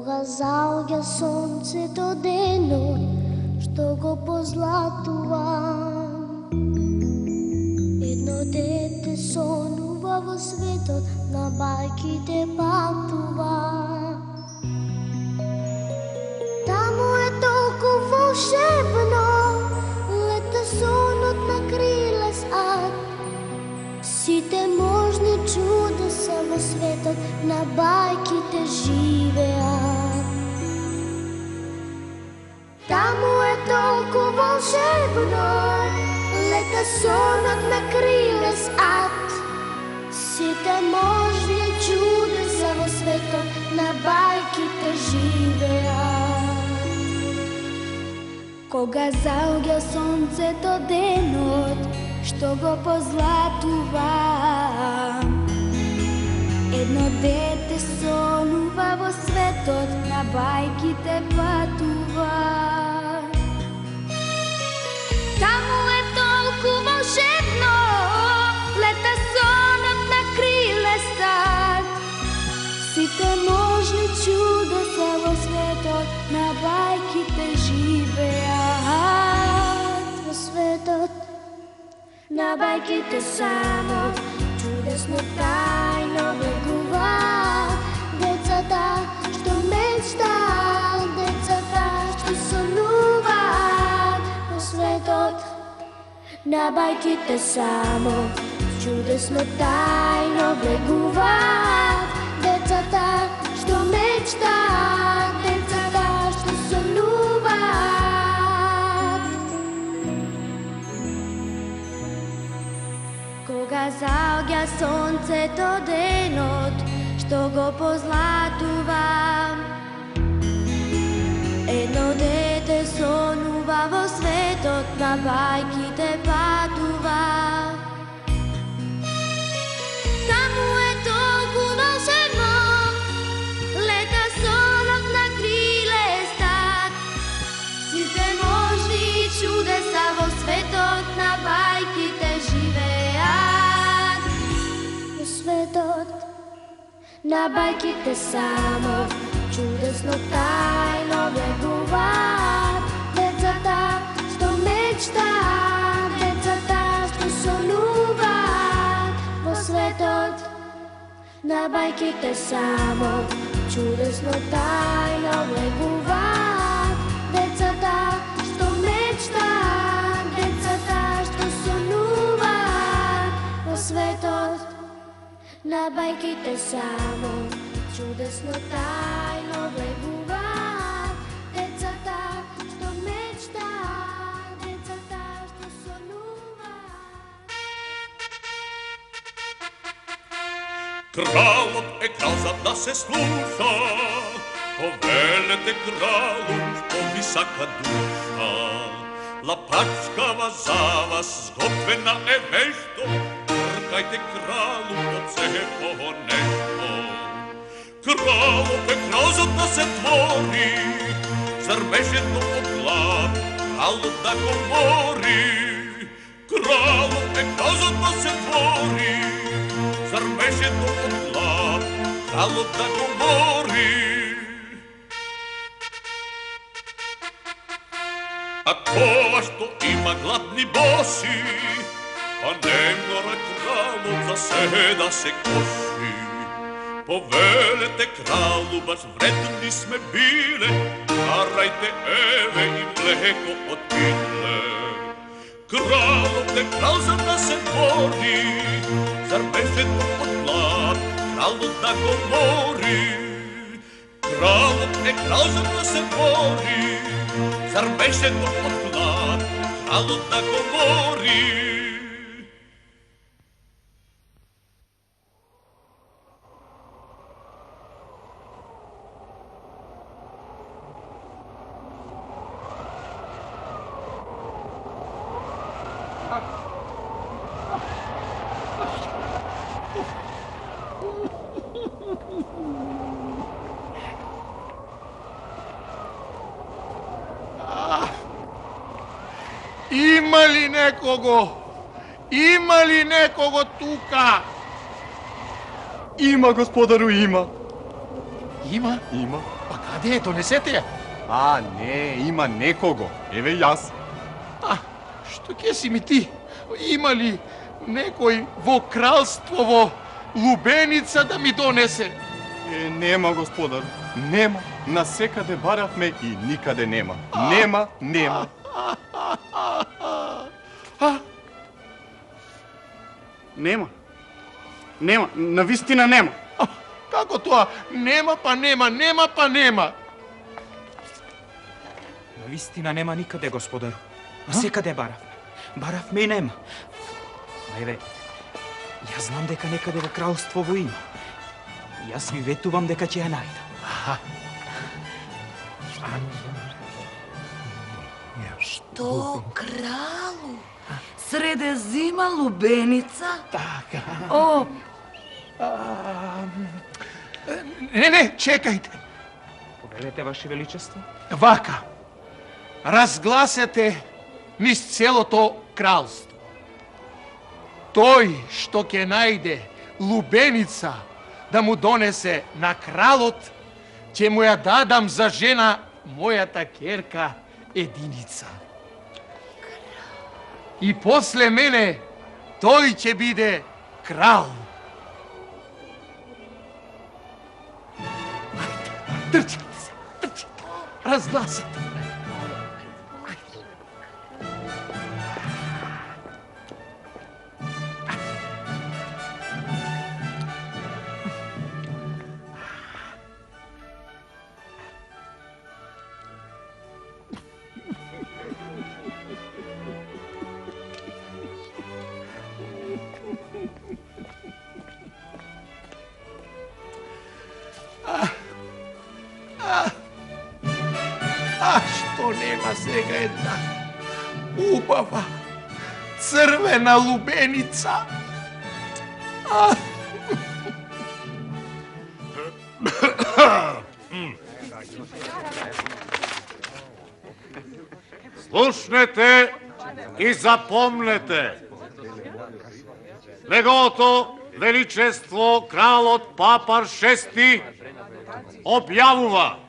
Кога заоѓа сонцето денот, што го позлатува. Едно дете сонува во светот, на бајките патува. Таму е толку волшебно, лета сонот на крилес ад. Сите можни чудеса во светот, на бајките живеат. Таму е толку волшебно, лета сонот на крилес ад. Сите можни чудеса во светот, на бајките живеат. Кога заоѓа сонцето денот, што го позлатува. Едно дете сонува во светот, на бајките патува. Таму е толку волшебно, лета сонот на крилестат. Сите можни чудеса во светот, на бајките живеат. Во светот, на бајките само чудесно тајно влегуваат. Децата што мечтаат, децата што сонуваат. Во светот, на бајките само чудесно тајно влегуваат. Децата што мечтаат, децата што сонуваат. Кога заоѓа сонцето денот, што го позлатува. Едно дете сонува во светот, на бајките патува. Таму е толку волшебно, лета сонот на крилестат. Сите можни чудеса во светот, на бајките живеат. Во светот, на бајките само чудесно тајно влегуваат. Децата што мечтаат, децата што сонуваат. Во светот, на бајките само чудесно тајно влегуваат. Децата што мечтаат, децата што сонуваат. Во светот, на бајките само чудесно тајно влегуваат. Децата што мечтаат, децата што сонуваат. Кралот е крал за да се слуша, повелете кралу што ви сака душа. Лапачкава за вас сготвена е вешто, тркајте кралу од цепо нешто. Кралот е крал за да се твори, зар беше то од глад кралот да говори. Кралот е крал за да се твори, зар беше то од глад кралот да говори. А кога што има гладни боси, а не мора кралот за се да се коши. Повелете кралу, баш вредни сме биле, карајте еве и млеко од пиле. Кралот е крал за да се бори, зар беше то од глад кралот да говори. Кралот е крал за да се бори, зар беше то од глад кралот да говори. Има ли некого? Има ли некого тука? Има, господару, има. Има? Има. Па А де, донесете ја? А, не, има некого. Еве јас. А, што ќе си ми ти? Има ли некој во кралствово лубеница да ми донесе? Нема, господар. Нема. Насекаде баравме и никаде нема. Нема. Нема, навистина нема. Како тоа? Нема па нема, нема па нема. Навистина нема никаде, господару. Насекаде баравме. Баравме и нема. Еве, јас знам дека некаде во кралствово има. Јас ви ветувам дека ќе ја најдам. Што, кралу? Среде зима лубеница? Така. О, Не, чекајте. Повелете, Ваше Величество? Вака. Разгласете низ целото кралство. Тој што ќе најде лубеница да му донесе на кралот, ќе му ја дадам за жена мојата керка Единица. И после мене тој ќе биде крал. Дрчите се, дрчите. Разгласете. Што нема сега една убава црвена лубеница? Слушнете и запомнете. Неговото величество кралот Папар VI објавува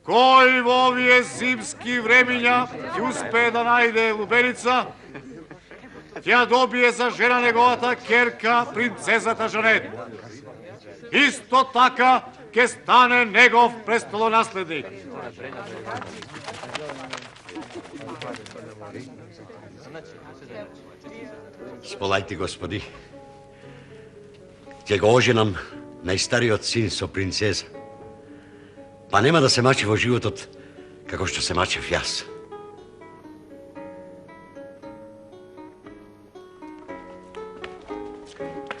кој во овие зимски времиња ќе успее да најде лубеница, ќе ја добие за жена неговата керка, принцезата Жанет. Исто така ќе стане негов престолонаследник. Сполајте, господи. Ќе го оженам најстариот син со принцеза. Па нема да се мачи во животот како што се мачев јас.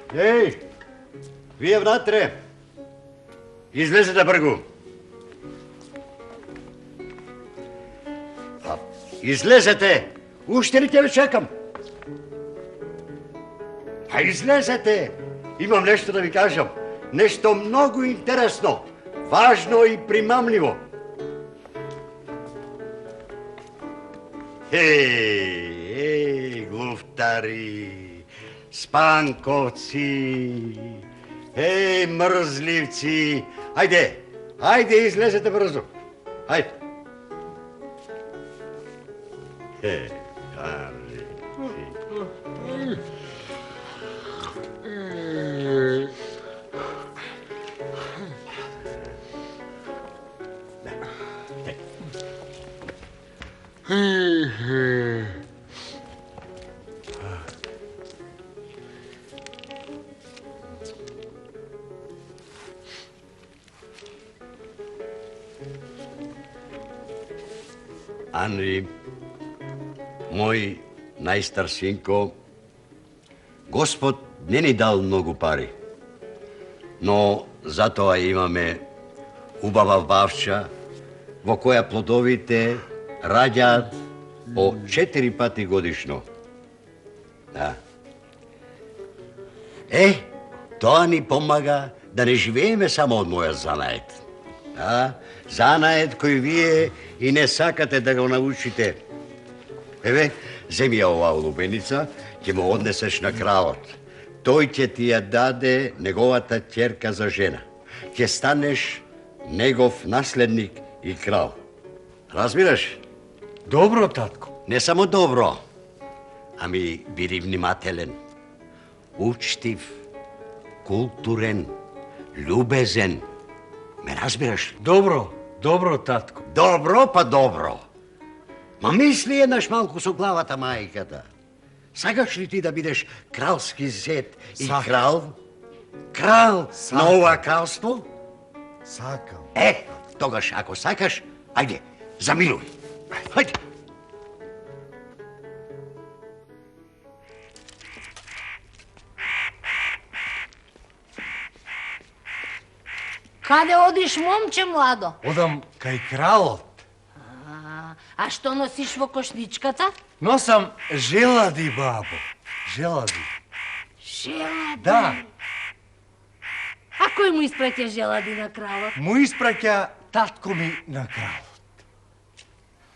Еј, вие внатре. Излезете бргу. Излезете. Уште ли ќе ве чекам? Па излезете. Имам нешто да ви кажам. Нешто многу интересно. Важно и примамливо. Еј, глуфтари, спанковци, еј, мрзливци. Ајде, излезете брзо. Ајде. Анри, мој најстар синко, Господ не ни дал многу пари, но затоа имаме убава бавча во која плодовите раѓаат по 4 пати годишно. Да. Тоа ни помага да не живееме само од моја занает. Да, занает кој вие и не сакате да го научите. Еве, земи ја оваа лубеница, ќе му однесеш на кралот. Тој ќе ти ја даде неговата ќерка за жена. Ќе станеш негов наследник и крал. Разбираш? Добро, татко. Не само добро, ами биди внимателен, учтив, културен, любезен. Ме разбираш? Добро, татко. Добро па добро. Ма мисли еднаш малку со главата, мајката. Сакаш ли ти да бидеш кралски зет и крал? Крал на ова кралство? Сакам. Тогаш, ако сакаш, ајде, замилуј. Ајде. Каде одиш, момче младо? Одам кај кралот. А што носиш во кошничката? Носам желади, бабо. Желади. Желади? Да. А кој му испраќа желади на кралот? Му испраќа татко ми на кралот.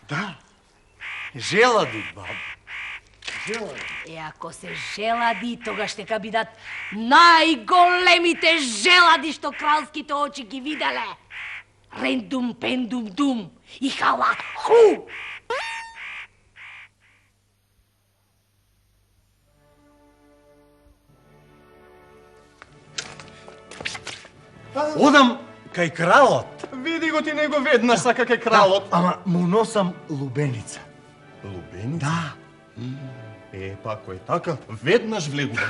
Да. Желади, бабо. Желади. И ако се желади, тогаш дека бидат најголемите желади што кралските очи ги виделе. Рендум, пендум, дум и хала, ху! Одам кај кралот. Види го ти него веднаш сака кај кралот. Ама му носам лубеница. Лубеница? Да. Па ако е така, веднаш влегува.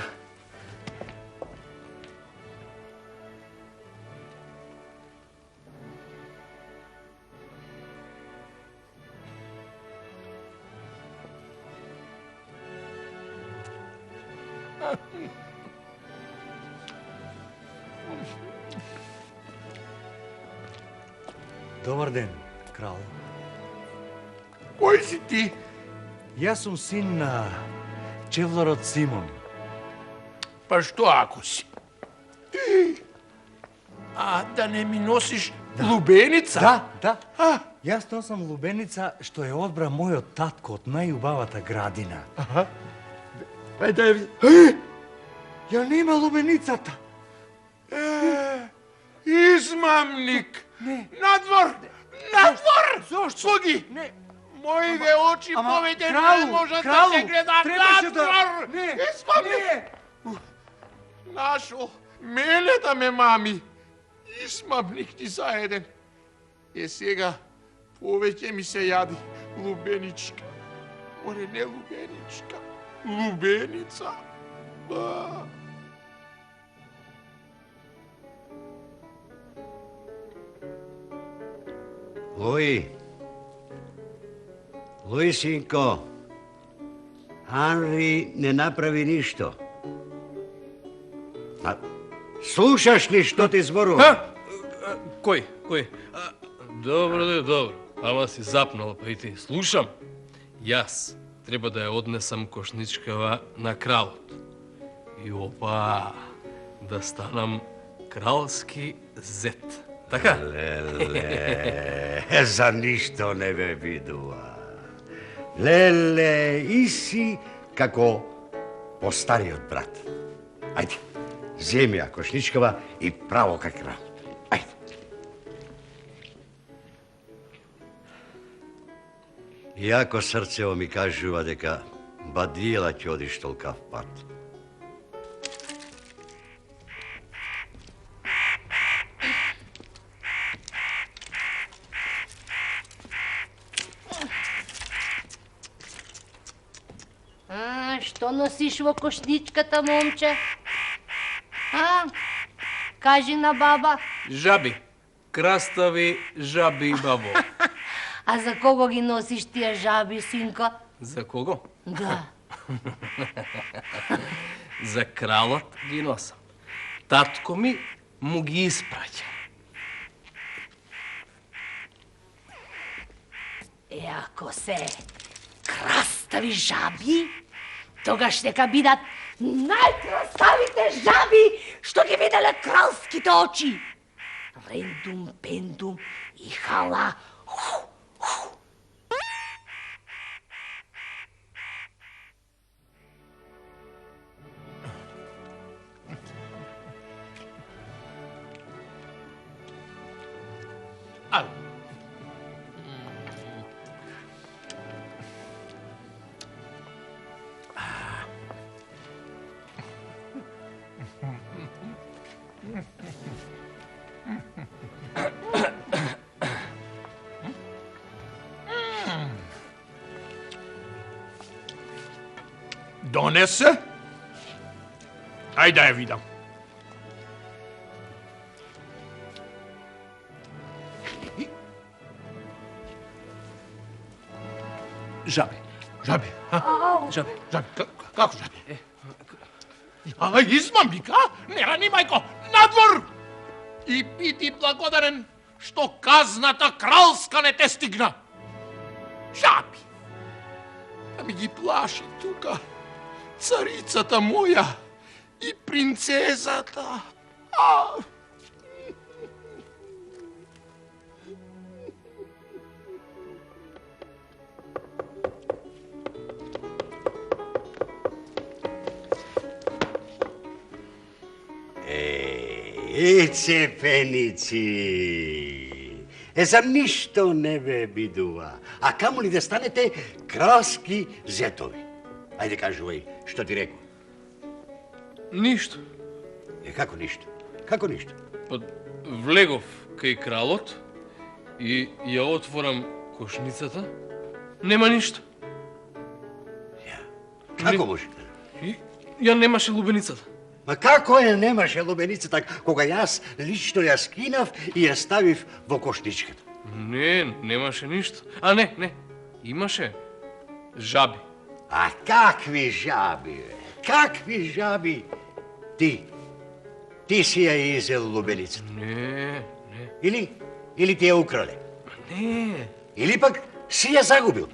Добар ден, крал. Кој си ти? Јас сум син на чевларот Симон. Па што ако си? А да не ми носиш лубеница? Да. Јас носам лубеница што е одбра мојот татко од најубавата градина. Ајде да ви... Ја нема лубеницата. Измамник! Не. Надвор! Надвор! Зошто? Слуги! Не. Моите очи повеќе не можат да кралу, се гледат требаше да- надвор! Не, Измамник! Нашо, мене да ме мами. Измамник ти заеден. Сега повеќе ми се јади лубеничка. Оре, не лубеничка. Лубеница. Ба. Луи, синко, Анри не направи ништо. Слушаш ли што ти зборува? Кој? Добро. Ама си запнал, па и ти. Слушам. Јас треба да ја однесам кошничкава на кралот. И опа, да станам кралски зет. Така? Леле, за ништо не ме видува. Леле, иси како постариот брат. Ајде, земи ја кошничкава и право кај крал. Ајде. Иако срцево ми кажува дека бадијела ќе одиш толкав пат. Што носиш во кошничката, момче? Кажи на баба. Жаби. Крастави жаби, бабо. А за кого ги носиш тие жаби, синка? За кого? Да. За кралот ги носам. Татко ми му ги испраќа. Ако се крастави жаби, тогаш нека бидат најкраставите жаби што ги виделе кралските очи. Рендум, пендум и хала, ху, ху. донесе? Ајде да ја видам. Жабе, жабе, Жабе. како жабе? Измам вика, не рани мајко, надвор! И биди благодарен што казната кралска не те стигна. Жаби, да ми ги плаши тука царицата моја и принцезата. Цепеници! За ништо не ве бидува, а камо ли да станете кралски зетови. Ајде кажувај, што ти рекол? Ништо. Како ништо? Како ништо? Влегов кај кралот и ја отворам кошницата. Нема ништо. Како може? Ја немаше лубеницата. Ма како ја немаше лубеницата, кога јас лично ја скинав и ја ставив во кошничката? Не, немаше ништо. А не, имаше жаби. А какви жаби, бе? Какви жаби? Ти си ја изел лубеницата? Не. Или ти ја украле? Не. Или пак си ја загубил?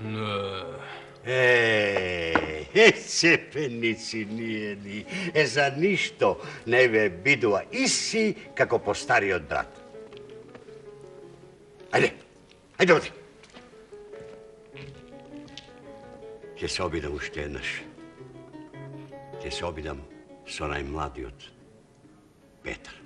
Не. Цепеници ние ни. За ништо не ве бидува. Иси како по стариот брат. Ајде одри. Ќе се обидам уште еднаш. Ќе се обидам со најмладиот Петар.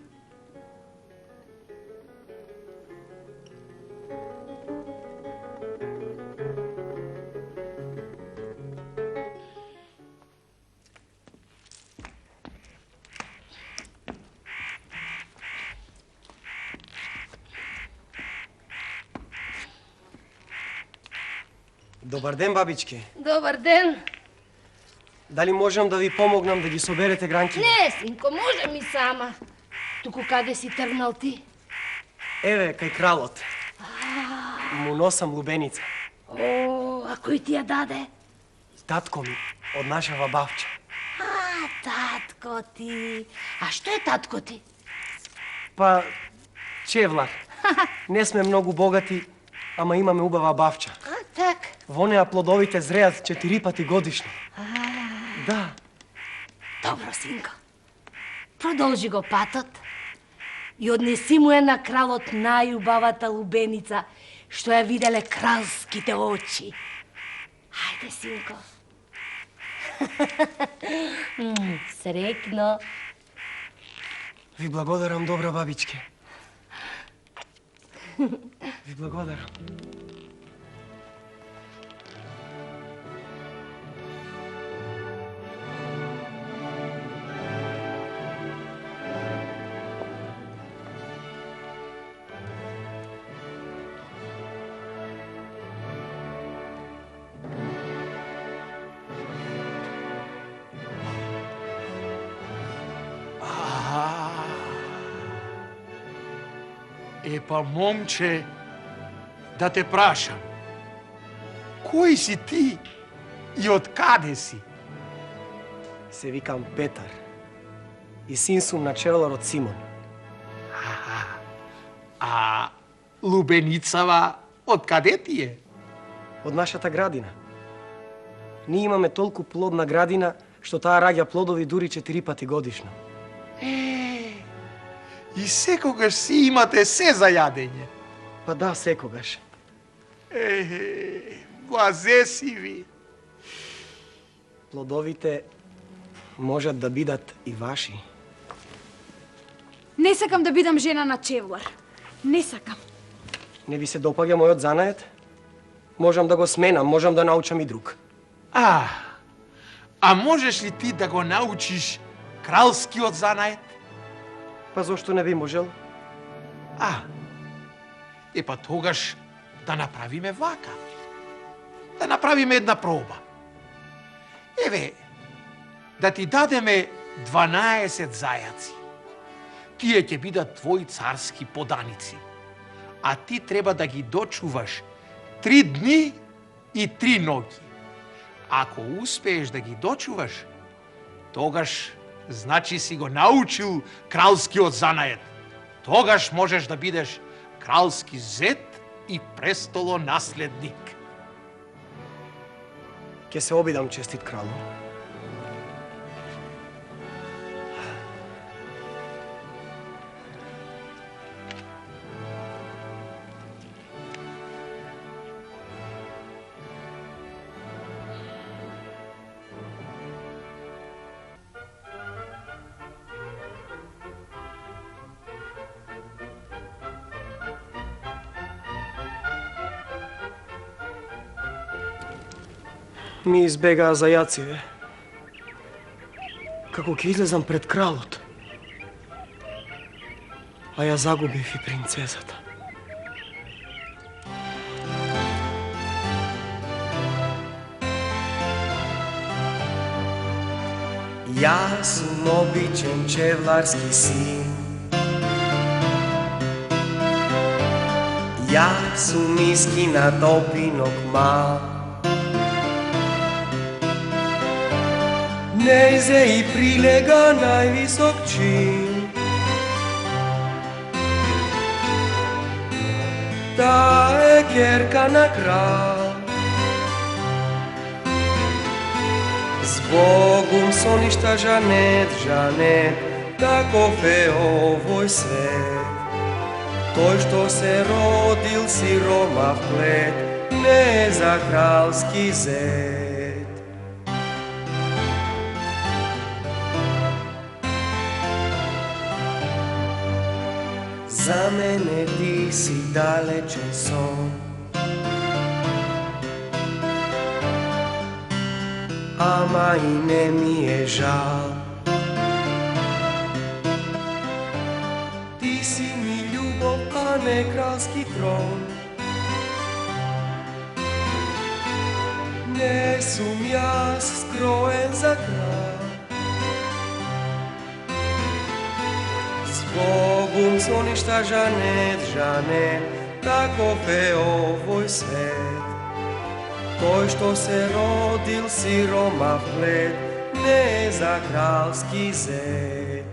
Добар ден, бабички. Добар ден. Дали можам да ви помогнам да ги соберете гранки? Не, синко, можем и сама. Туку каде си тргнал ти? Еве, кај кралот. Му носам лубеница. О, а кој ти ја даде? Татко ми, од нашава бавча. Татко ти. А што е татко ти? Па, чевлар. Не сме многу богати, ама имаме убава бавча. Так. Во неа плодовите зреат 4 пати годишно. Да. Добро, синко. Продолжи го патот и однеси му ја на кралот најубавата лубеница што ја виделе кралските очи. Ајде, синко. Срекно. Ви благодарам, добра бабичке. Ви благодарам. Епа, момче, да те прашам. Кој си ти и од каде си? Се викам Петар. И син сум на чевеларот Симон. А лубеницава од каде ти е? Од нашата градина. Ние имаме толку плодна градина, што таа раѓа плодови дури 4 пати годишно. И секогаш си имате се за јадење. Па да, секогаш. Блазе си ви. Плодовите можат да бидат и ваши. Не сакам да бидам жена на чевлар. Не сакам. Не ви се допаѓа мојот занает? Можам да го сменам, можам да научам и друг. А можеш ли ти да го научиш кралскиот занает? Па зошто не би можел? Епа тогаш да направиме вака. Да направиме една проба. Еве, да ти дадеме 12 зајаци. Тие ќе бидат твои царски поданици, а ти треба да ги дочуваш 3 дни и 3 ноќи. Ако успееш да ги дочуваш, тогаш значи си го научил кралскиот занает. Тогаш можеш да бидеш кралски зет и престолонаследник. Ке се обидам, честит кралу. Ми избегаа зајаци, Како ќе излезам пред кралот, а ја загубив и принцезата. Јас сум обичен чевларски син. Јас сум искинат опинок мал. Нејзе и прилега највисок чин. Таа е ќерка на крал. Збогум со ништа Жанет, Жанет, таков е овој свет. Тој што се родил сиромав плет, не е за кралски зет. За мене ти си далечен сон, ама и не ми е жал. Ти си ми љубов, а не кралски трон. Не сум јас скроен за крал. Збогум со ништа Жанет, Жанет, таков е овој свет. Тој што се родил сиромав плет, не е за кралски зет.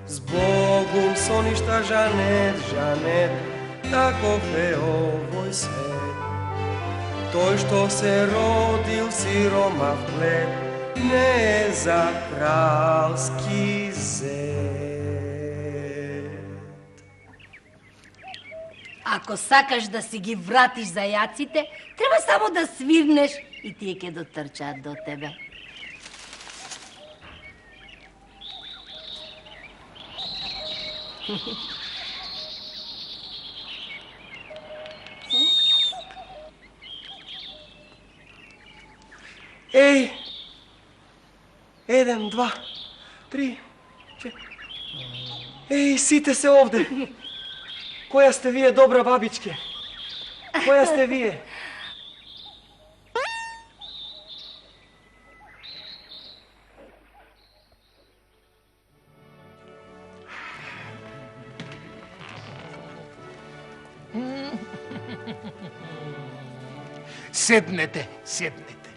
Збогум со ништа Жанет, Жанет, таков е овој свет. Тој што се родил сиромав плет, не е за кралски зет. Ако сакаш да си ги вратиш зајаците, треба само да свирнеш и тие ќе дотрчаат до тебе. Еј! 1, 2, 3, 4. Еј, сите се овде. Која сте вие, добра бабичке? Која сте вие? Седнете, седнете.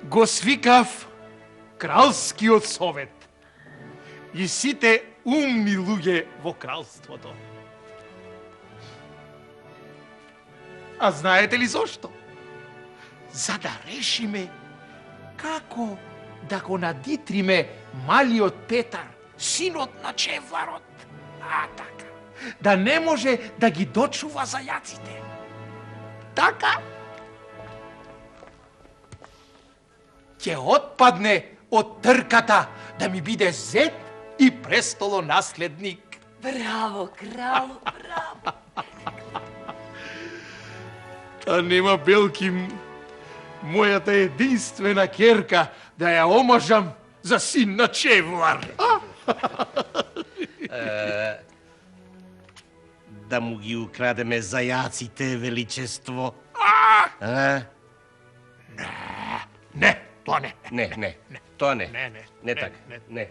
Го свикав кралскиот совет и сите умни луѓе во кралството. А знаете ли зошто? За да решиме како да го надитриме малиот Петар, синот на чевларот. А така, да не може да ги дочува зајаците. Така, ќе отпадне од трката да ми биде зет и престолонаследник. Браво, кралу, браво! Та нема Белким, мојата единствена ќерка, да ја омажам за син на чевлар. Да му ги украдеме зајаците, величество. Не, тоа не. Не. Тоа не. Не така. Не.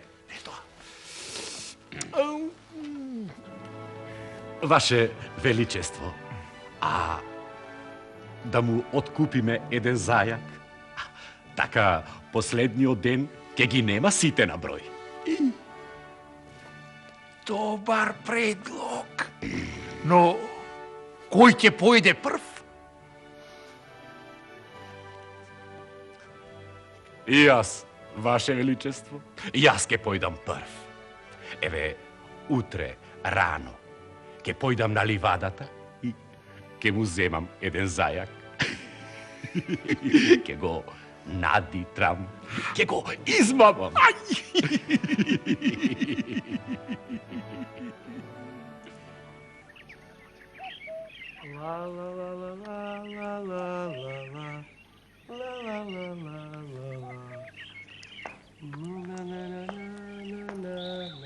Ваше Величество, а да му откупиме еден зајак? Така, последниот ден ќе ги нема сите на број. Добар предлог. Но кој ќе појде прв? И јас, Ваше Величество, јас ќе појдам прв. Еве, утре, рано, ќе појдам на ливадата и ќе му земам еден зајак. Ќе го надитрам, ќе го измамам.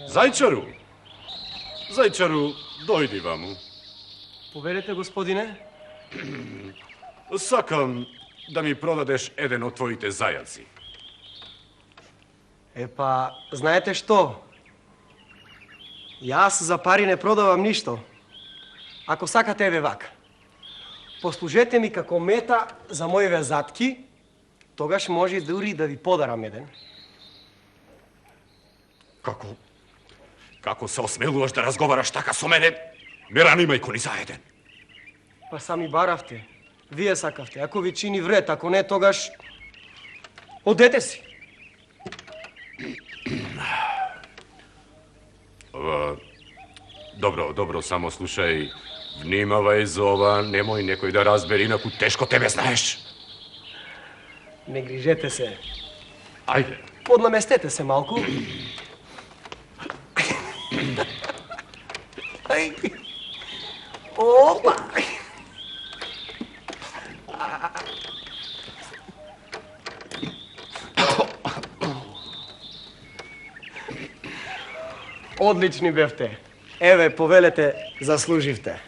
Зајчару! Зајчару, дојди ваму. Повелете, господине? Сакам да ми продадеш еден од твоите зајаци. Епа, знаете што? Јас за пари не продавам ништо. Ако сакате, еве вака. Послужете ми како мета за моите затки, тогаш може дури да ви подарам еден. Како се осмелуваш да разговараш така со мене? Ме ранимај кони за еден. Па сами баравте. Вие сакавте. Ако ви чини вред, ако не, тогаш одете си. Добро, само слушај. Внимавај за ова, немој некој да разбери, инаку тешко тебе знаеш. Не грижете се. Ајде. Поднаместете се малку. Опа! Одлични бевте. Еве, повелете, заслуживте.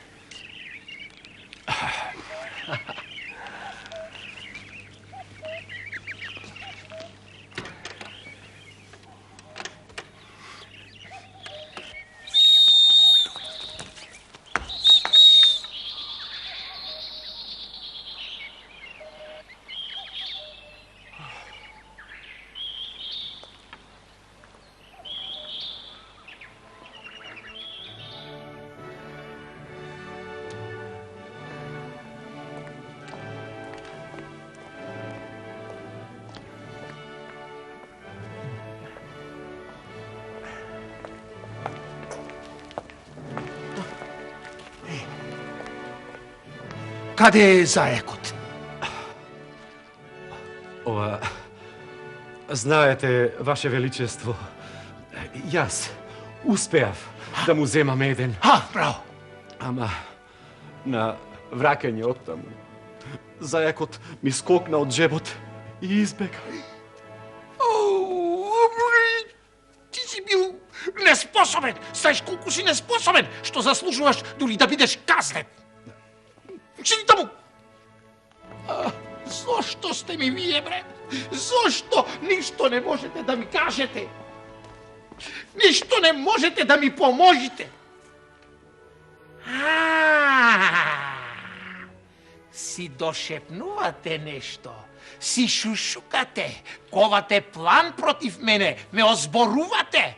Каде е заекот? Ова, знаете, Ваше Величество, јас успеав да му земам еден. Браво! Ама, на враќање оттаму, зајакот ми скокна од джебот и избега. Ти си бил неспособен! Знаеш колку си неспособен, што заслужуваш дури да бидеш казнет. Сиди таму! Зошто сте ми вие, бре? Зошто ништо не можете да ми кажете? Ништо не можете да ми поможите? Си дошепнувате нешто, си шушукате, ковате план против мене, ме озборувате.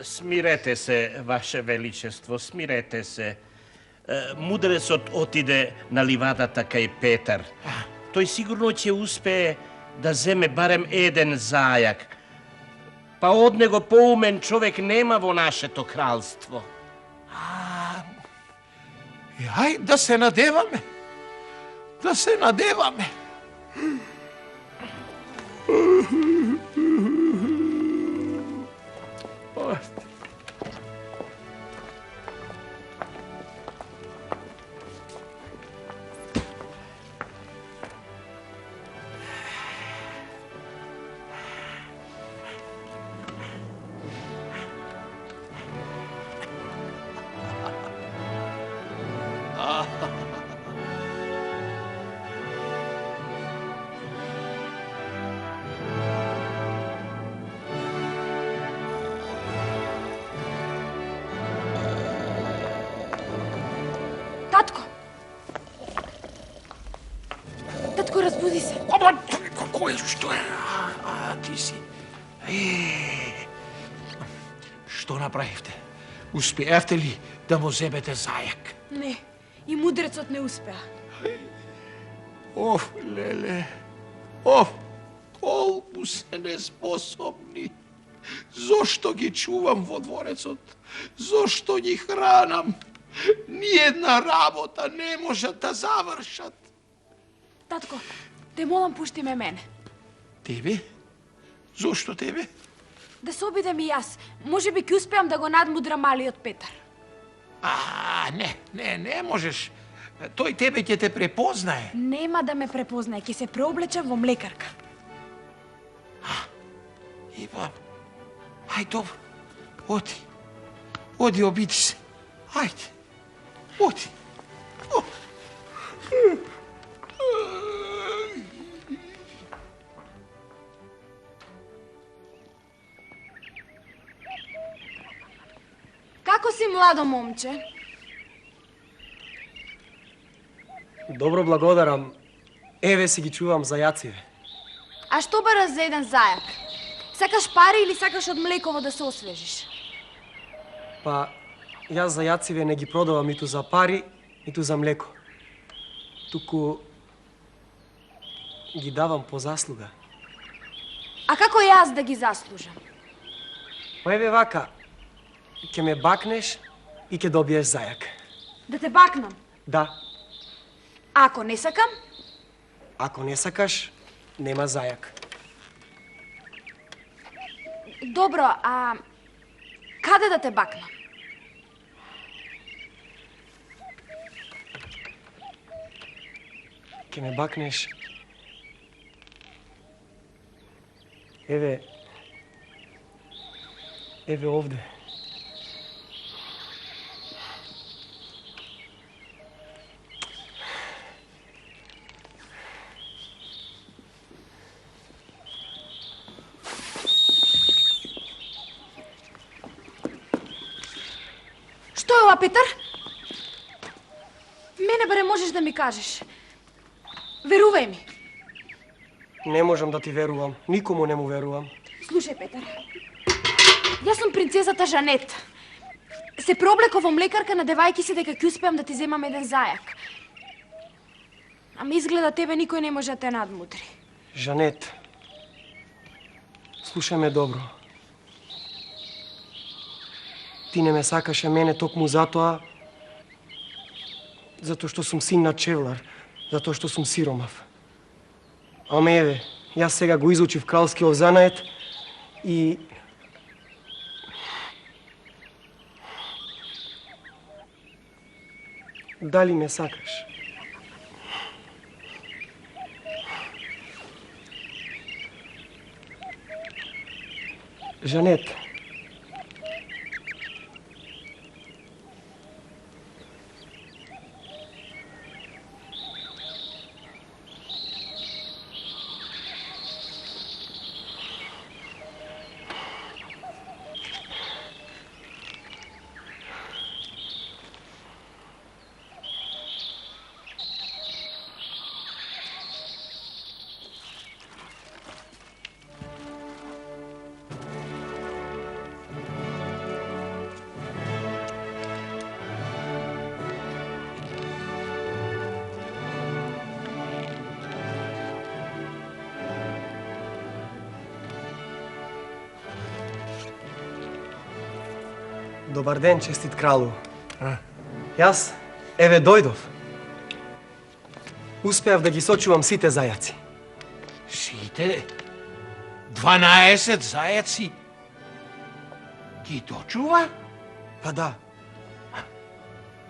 Смирете се, Ваше Величество, смирете се. Мудрецот отиде на ливадата кај Петар. Тој сигурно ќе успее да земе барем еден зајак. Па од него поумен човек нема во нашето кралство. Ај да се надеваме. Да се надеваме. Разбуди се. Ама, кој што е? Ти си. Што направивте? Успеавте ли да му земете зајак? Не, и мудрецот не успеа. Оф, леле. Оф, колку се неспособни. Зошто ги чувам во дворецот? Зошто ги хранам? Ниједна работа не можат да завршат. Татко, те молам пушти ме мене. Тебе? Зошто тебе? Да се обидам и јас. Може би ќе успеам да го надмудрам малиот Петар. Не можеш. Тој тебе ќе те препознае. Нема да ме препознае, ќе се преоблечам во млекарка. Ива, ај добро, оди, обиди се. Ајде, оди. Како си, младо момче? Добро, благодарам. Еве си ги чувам зајациве. А што бараш за еден зајак? Сакаш пари или сакаш од млеково да се освежиш? Па, јас зајациве не ги продавам ниту за пари, ниту за млеко. Туку ги давам по заслуга. А како јас да ги заслужам? Па еве вака, ќе ме бакнеш и ќе добиеш зајак. Да те бакнам? Да, Ако не сакам? ако не сакаш, нема зајак. Добро, а каде да те бакнам? Ќе ме бакнеш. Еве овде. Што е ова, Петар? Мене барем можеш да ми кажеш. Верувај ми. Не можам да ти верувам. Никому не му верувам. Слушај, Петар. Јас сум принцесата Жанет. Се проблеков во млекарка надевајќи се дека ќе успеам да ти земам еден зајак. Ама изгледа тебе никој не може да те надмудри. Жанет, слушај ме добро. Ти не ме сакаше мене токму затоа што сум син на чевлар, затоа што сум сиромав. Ама еве, јас сега го изучив кралскиот занает и дали ме сакаш? Жанет, добар ден, честит кралу. Јас, еве, дојдов. Успеав да ги сочувам сите зајаци. Сите? 12 зајаци? Ги дочува? Па да.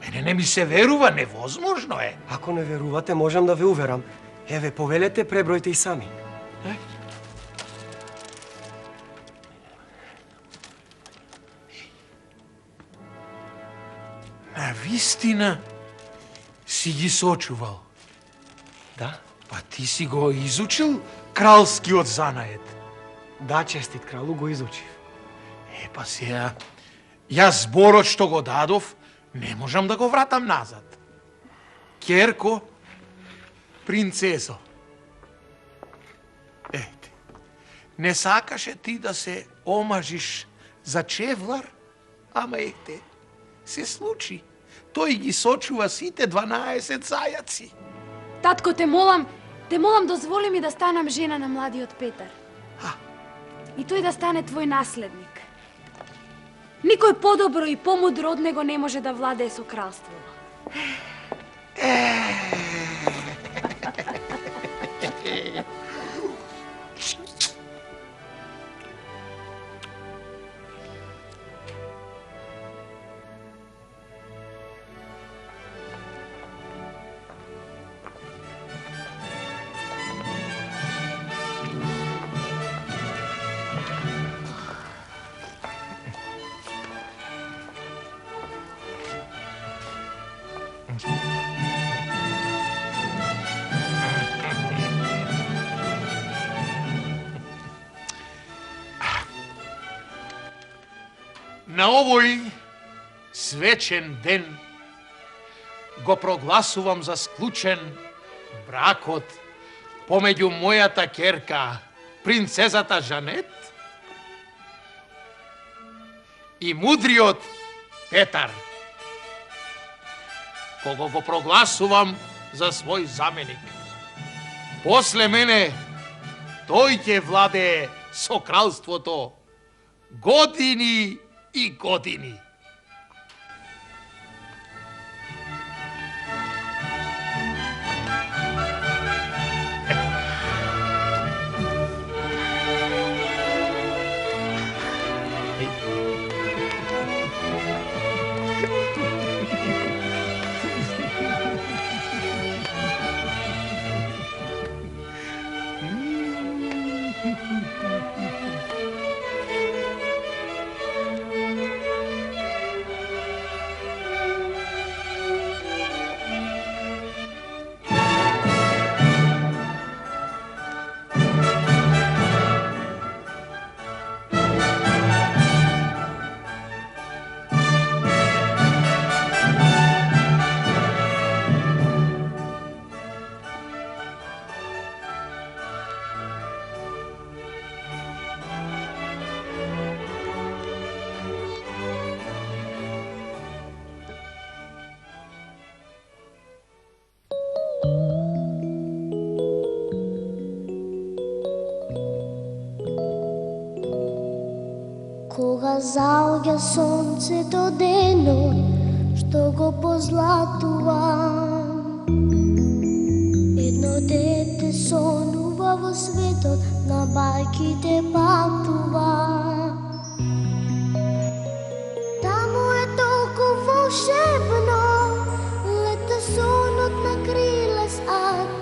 Мене не ми се верува, невозможно е. Ако не верувате, можам да ве уверам. Еве, повелете, пребројте и сами. Навистина си ги сочувал. Да? Па ти си го изучил кралскиот занает. Да, честит кралу, го изучив. Па сега, јас зборот што го дадов, не можам да го вратам назад. Керко, принцесо, Не сакаше ти да се омажиш за чевлар, ама ете, се случи. Тој ги сочува сите 12 зајаци. Татко, те молам дозволи ми да станам жена на младиот Петар. И тој да стане твој наследник. Никој подобро и помудро од него не може да владее со кралството. На овој свечен ден го прогласувам за склучен бракот помеѓу мојата ќерка, принцезата Жанет, и мудриот Петар, кого го прогласувам за свој заменик. После мене, тој ќе владее со кралството години и години. Кога заоѓа сонцето денот, што го позлатува, едно дете сонува во светот, на бајките патува. Таму е толку волшебно, лета сонот на крилес ад.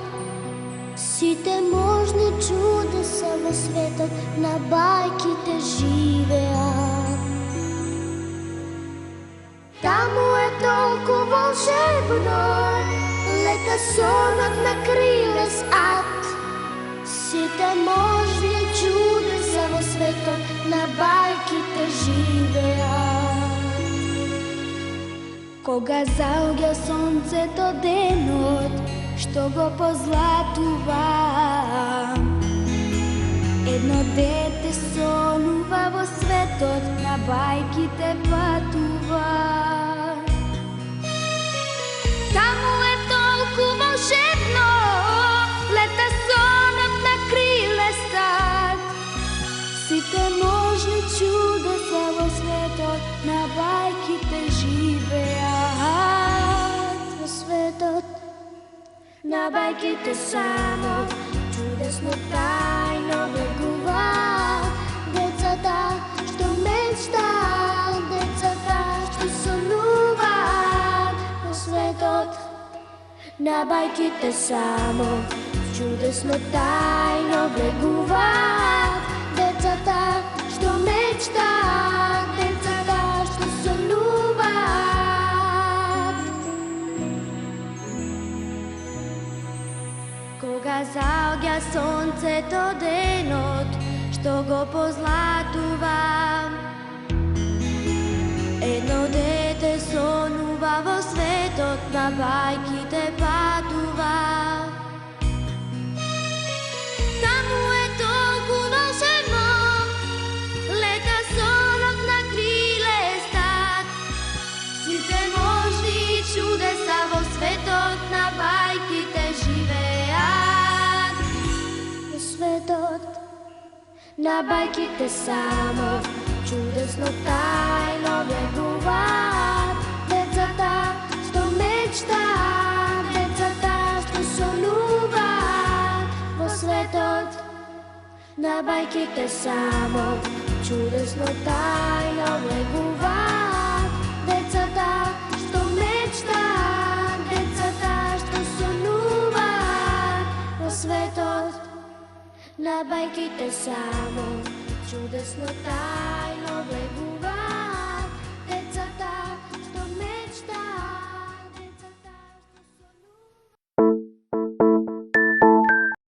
Сите можни чудеса во светот, на бајките живеат. Таму е толку волшебно, лета сонот на крилес ад. Сите можни чудеса во светот, на бајките живеат. Кога заоѓа сонцето денот, што го позлатува, едно дете сонува во светот, на бајките патува. Таму е толку волшебно, лета сонот на крилес ад. Сите можни чудеса во светот, на бајките живеат. Во светот, на бајките само, чудесно тајно бегуваат. Децата што мечтаат, децата што сонуваат. Во светот, на бајките само, чудесно тајно бегуваат. Децата што мечтаат, децата што сонуваат. Кога заоѓа сонцето денот, што го позлатува, едно дете сонува во светот, на бајките патува. Таму е толку волшебно, на бајките само чудесно тајно влегуваат. Децата што мечтаат, децата што сонуваат во светот на бајките само чудесно тајно влегуваат. Децата што мечтаат, децата што сонуваат во светот на бајките само чудесно тајно